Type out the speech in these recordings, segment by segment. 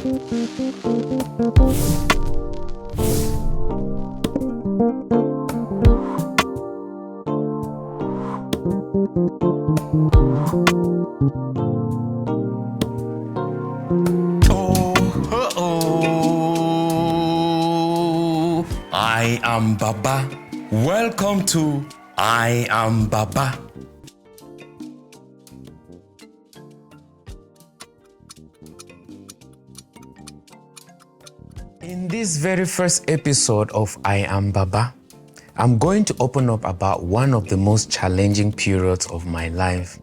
I am Baba. Welcome to I am Baba. In this very first episode of I am Baba, I'm going to open up about one of the most challenging periods of my life,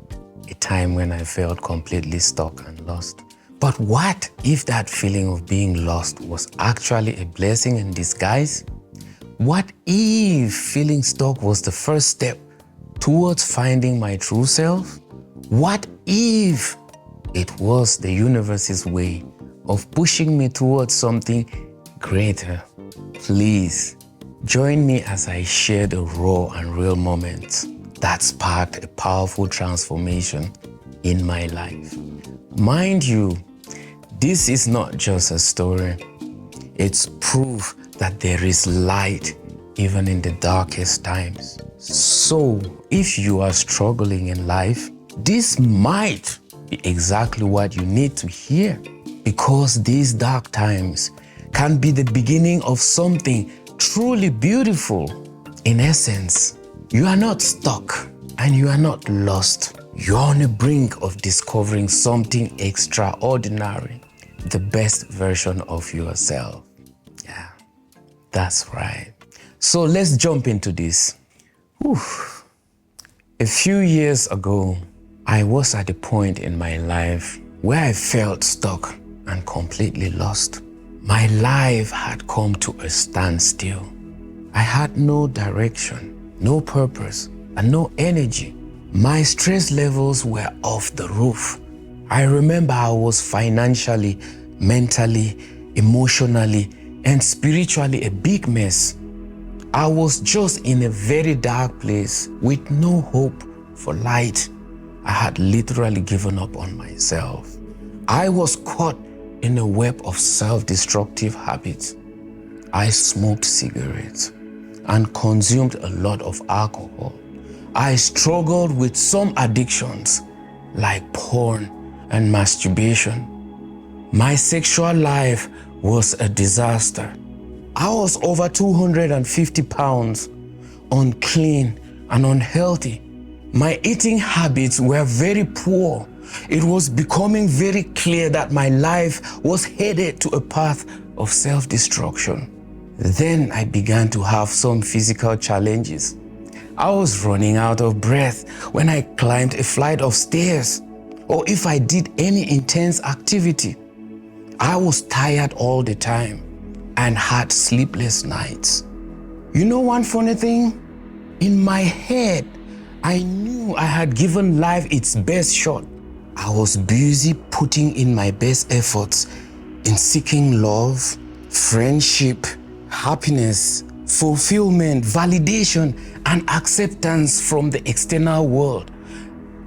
a time when I felt completely stuck and lost. But what if that feeling of being lost was actually a blessing in disguise? What if feeling stuck was the first step towards finding my true self? What if it was the universe's way of pushing me towards something greater? Please join me as I share the raw and real moments that sparked a powerful transformation in my life. Mind you, this is not just a story. It's proof that there is light even in the darkest times. So, if you are struggling in life, this might be exactly what you need to hear, because these dark times can be the beginning of something truly beautiful. In essence, you are not stuck and you are not lost. You're on the brink of discovering something extraordinary, the best version of yourself. Yeah, that's right. So let's jump into this. A few years ago, I was at a point in my life where I felt stuck and completely lost. My life had come to a standstill. I had no direction, no purpose, and no energy. My stress levels were off the roof. I remember I was financially, mentally, emotionally, and spiritually a big mess. I was just in a very dark place with no hope for light. I had literally given up on myself. I was caught in a web of self-destructive habits. I smoked cigarettes and consumed a lot of alcohol. I struggled with some addictions like porn and masturbation. My sexual life was a disaster. I was over 250 pounds, unclean and unhealthy. My eating habits were very poor. It was becoming very clear that my life was headed to a path of self-destruction. Then I began to have some physical challenges. I was running out of breath when I climbed a flight of stairs, or if I did any intense activity. I was tired all the time and had sleepless nights. You know one funny thing? In my head, I knew I had given life its best shot. I was busy putting in my best efforts in seeking love, friendship, happiness, fulfillment, validation, and acceptance from the external world.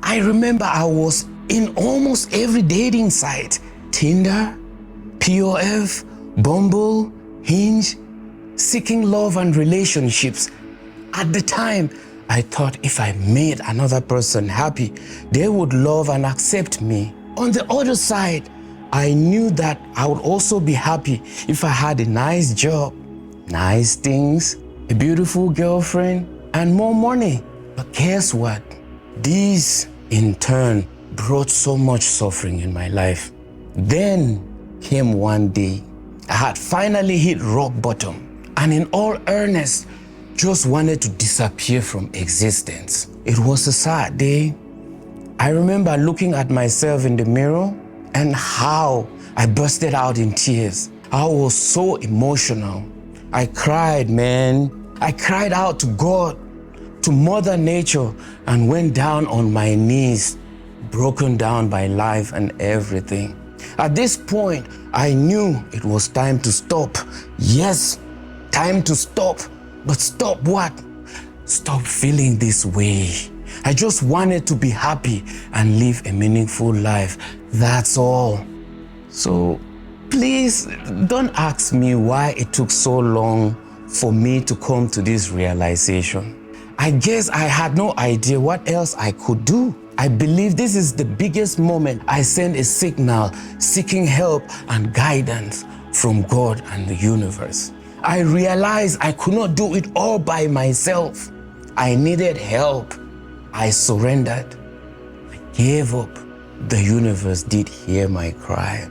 I remember I was in almost every dating site: Tinder, POF, Bumble, Hinge, seeking love and relationships. At the time, I thought if I made another person happy, they would love and accept me. On the other side, I knew that I would also be happy if I had a nice job, nice things, a beautiful girlfriend, and more money. But guess what? These, in turn, brought so much suffering in my life. Then came one day. I had finally hit rock bottom, and in all earnest, just wanted to disappear from existence. It was a sad day. I remember looking at myself in the mirror and how I bursted out in tears. I was so emotional. I cried, man. I cried out to God, to Mother Nature, and went down on my knees, broken down by life and everything. At this point, I knew it was time to stop. Yes, time to stop. But stop what? Stop feeling this way. I just wanted to be happy and live a meaningful life. That's all. So Please don't ask me why it took so long for me to come to this realization. I guess I had no idea what else I could do. I believe this is the biggest moment I send a signal seeking help and guidance from God and the universe. I realized I could not do it all by myself. I needed help. I surrendered. I gave up. The universe did hear my cry.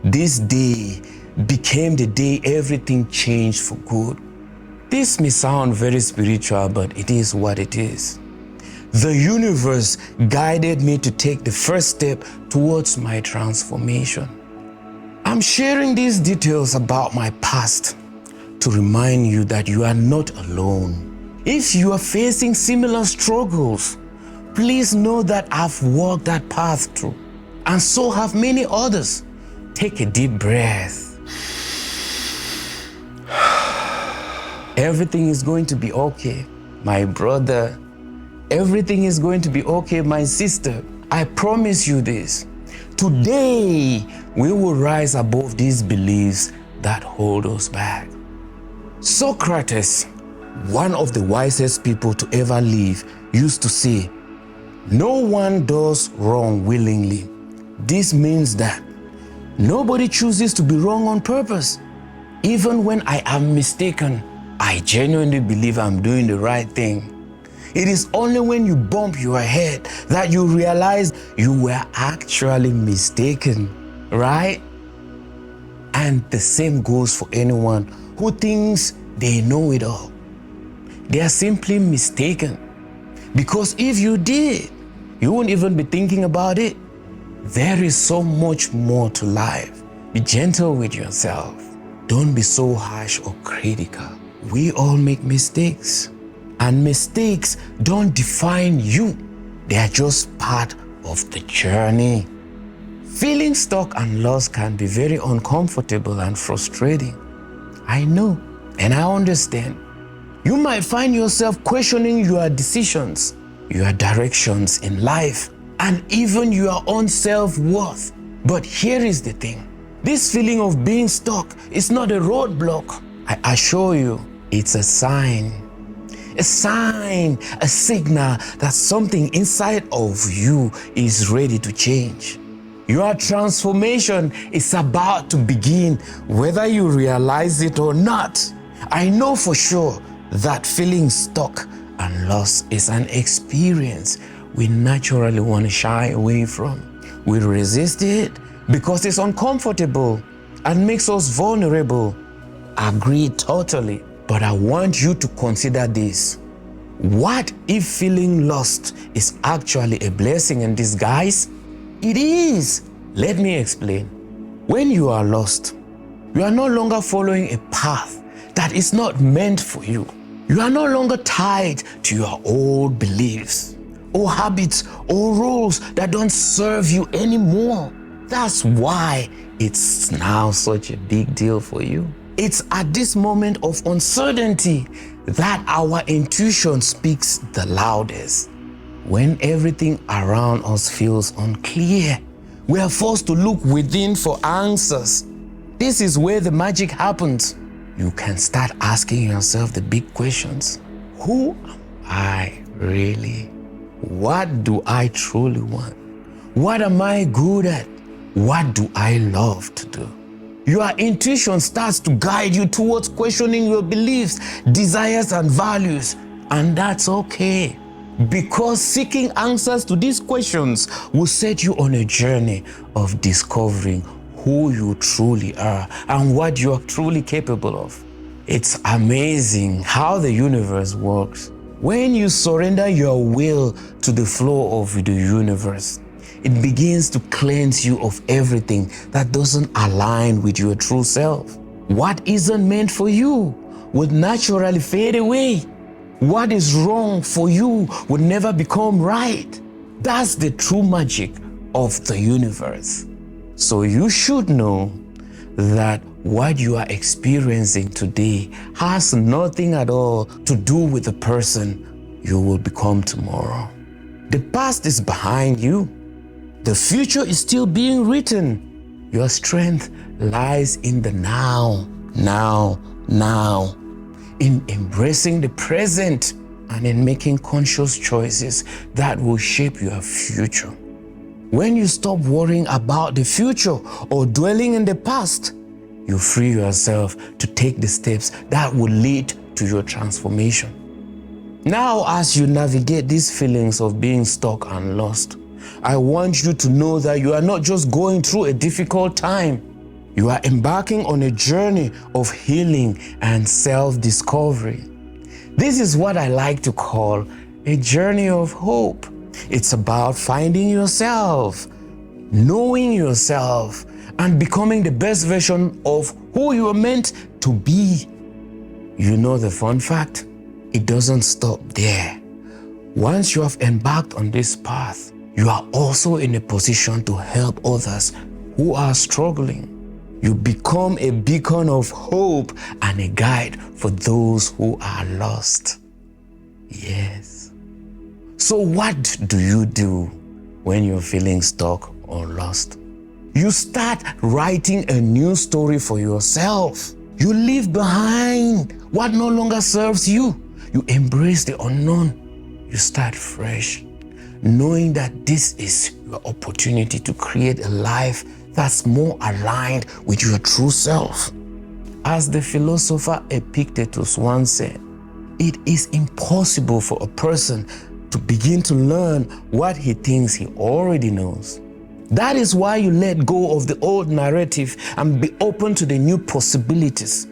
This day became the day everything changed for good. This may sound very spiritual, but it is what it is. The universe guided me to take the first step towards my transformation. I'm sharing these details about my past to remind you that you are not alone. If you are facing similar struggles, please know that I've walked that path through, and so have many others. Take a deep breath. Everything is going to be okay, my brother. Everything is going to be okay, my sister. I promise you this. Today, we will rise above these beliefs that hold us back. Socrates, one of the wisest people to ever live, used to say, "No one does wrong willingly." This means that nobody chooses to be wrong on purpose. Even when I am mistaken, I genuinely believe I'm doing the right thing. It is only when you bump your head that you realize you were actually mistaken, right? And the same goes for anyone who thinks they know it all. They are simply mistaken. Because if you did, you won't even be thinking about it. There is so much more to life. Be gentle with yourself. Don't be so harsh or critical. We all make mistakes, and mistakes don't define you. They are just part of the journey. Feeling stuck and lost can be very uncomfortable and frustrating. I know, and I understand. You might find yourself questioning your decisions, your directions in life, and even your own self-worth. But here is the thing. This feeling of being stuck is not a roadblock. I assure you, it's a sign. A sign, a signal that something inside of you is ready to change. Your transformation is about to begin, whether you realize it or not. I know for sure that feeling stuck and lost is an experience we naturally want to shy away from. We resist it because it's uncomfortable and makes us vulnerable. Agree totally. But I want you to consider this. What if feeling lost is actually a blessing in disguise? It is. Let me explain. When you are lost, you are no longer following a path that is not meant for you. You are no longer tied to your old beliefs or habits or rules that don't serve you anymore. That's why it's now such a big deal for you. It's at this moment of uncertainty that our intuition speaks the loudest. When everything around us feels unclear, we are forced to look within for answers. This is where the magic happens. You can start asking yourself the big questions. Who am I really? What do I truly want? What am I good at? What do I love to do? Your intuition starts to guide you towards questioning your beliefs, desires, and values. And that's okay. Because seeking answers to these questions will set you on a journey of discovering who you truly are and what you are truly capable of. It's amazing how the universe works. When you surrender your will to the flow of the universe, it begins to cleanse you of everything that doesn't align with your true self. What isn't meant for you would naturally fade away. What is wrong for you would never become right. That's the true magic of the universe. So you should know that what you are experiencing today has nothing at all to do with the person you will become tomorrow. The past is behind you. The future is still being written. Your strength lies in the now, now, in embracing the present and in making conscious choices that will shape your future. When you stop worrying about the future or dwelling in the past, you free yourself to take the steps that will lead to your transformation. Now, as you navigate these feelings of being stuck and lost, I want you to know that you are not just going through a difficult time. You are embarking on a journey of healing and self-discovery. This is what I like to call a journey of hope. It's about finding yourself, knowing yourself, and becoming the best version of who you are meant to be. You know the fun fact? It doesn't stop there. Once you have embarked on this path, you are also in a position to help others who are struggling. You become a beacon of hope and a guide for those who are lost. Yes. So what do you do when you're feeling stuck or lost? You start writing a new story for yourself. You leave behind what no longer serves you. You embrace the unknown. You start fresh, knowing that this is your opportunity to create a life that's more aligned with your true self. As the philosopher Epictetus once said, it is impossible for a person to begin to learn what he thinks he already knows. That is why you let go of the old narrative and be open to the new possibilities.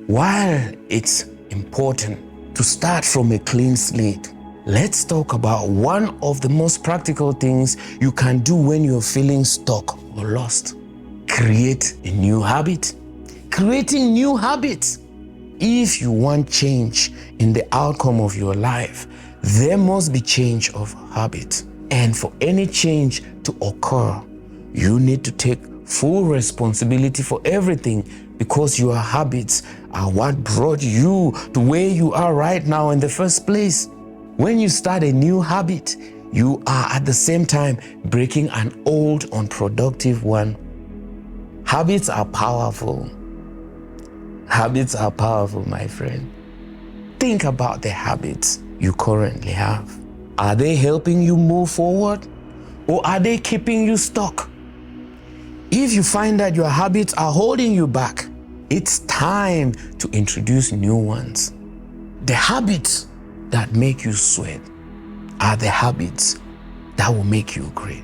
While it's important to start from a clean slate, let's talk about one of the most practical things you can do when you're feeling stuck or lost. Create a new habit. Creating new habits. If you want change in the outcome of your life, there must be change of habit. And for any change to occur, you need to take full responsibility for everything, because your habits are what brought you to where you are right now in the first place. When you start a new habit, you are at the same time breaking an old, unproductive one. Habits are powerful. Habits are powerful, my friend. Think about the habits you currently have. Are they helping you move forward, or are they keeping you stuck? If you find that your habits are holding you back, it's time to introduce new ones. The habits that make you sweat are the habits that will make you great.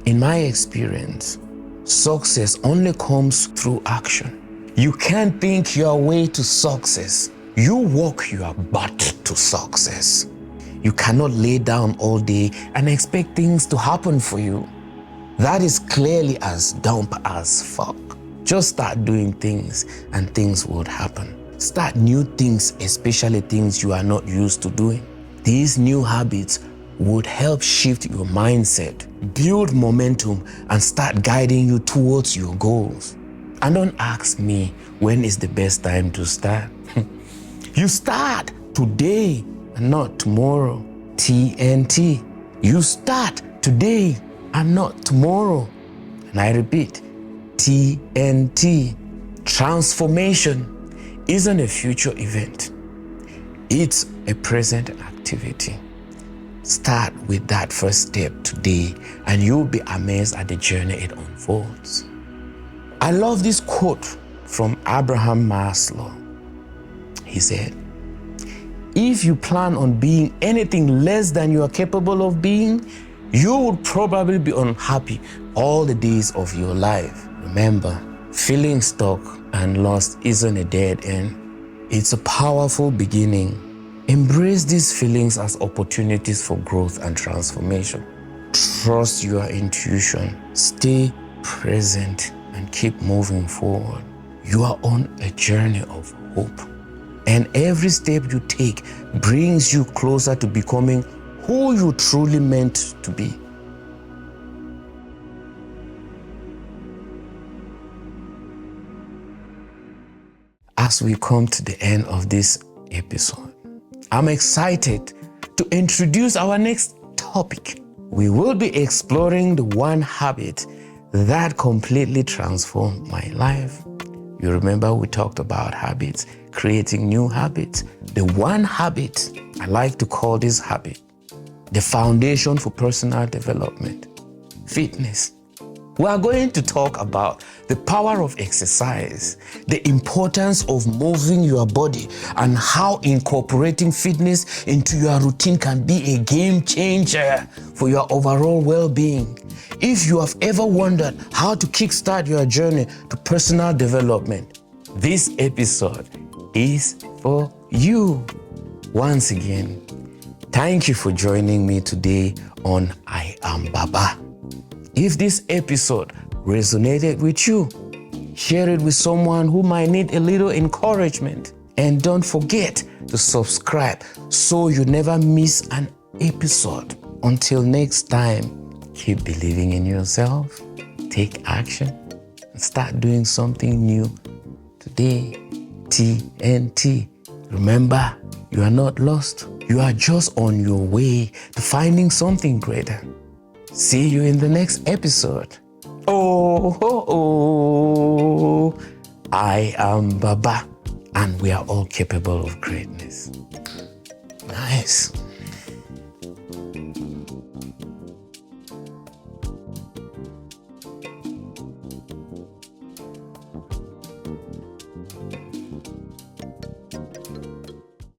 In my experience, success only comes through action. You can't think your way to success. You walk your butt to success. You cannot lay down all day and expect things to happen for you. That is clearly as dumb as fuck. Just start doing things and things would happen. Start new things, especially things you are not used to doing. These new habits would help shift your mindset, build momentum, and start guiding you towards your goals. And don't ask me when is the best time to start. You start today and not tomorrow. TNT. You start today and not tomorrow. And I repeat, TNT. Transformation isn't a future event. It's a present activity. Start with that first step today and you'll be amazed at the journey it unfolds. I love this quote from Abraham Maslow. He said, if you plan on being anything less than you are capable of being, you would probably be unhappy all the days of your life. Remember, feeling stuck and lost isn't a dead end. It's a powerful beginning. Embrace these feelings as opportunities for growth and transformation. Trust your intuition. Stay present and keep moving forward. You are on a journey of hope. And every step you take brings you closer to becoming who you truly meant to be. As we come to the end of this episode, I'm excited to introduce our next topic. We will be exploring the one habit That completely transformed my life. You remember we talked about habits, creating new habits. The one habit, I like to call this habit, the foundation for personal development, fitness. We are going to talk about the power of exercise, the importance of moving your body, and how incorporating fitness into your routine can be a game changer for your overall well-being. If you have ever wondered how to kickstart your journey to personal development, this episode is for you. Once again, thank you for joining me today on I Am Baba. If this episode resonated with you, share it with someone who might need a little encouragement. And don't forget to subscribe so you never miss an episode. Until next time, keep believing in yourself, take action, and start doing something new today. TNT. Remember, you are not lost. You are just on your way to finding something greater. See you in the next episode. I am Baba, and we are all capable of greatness. Nice.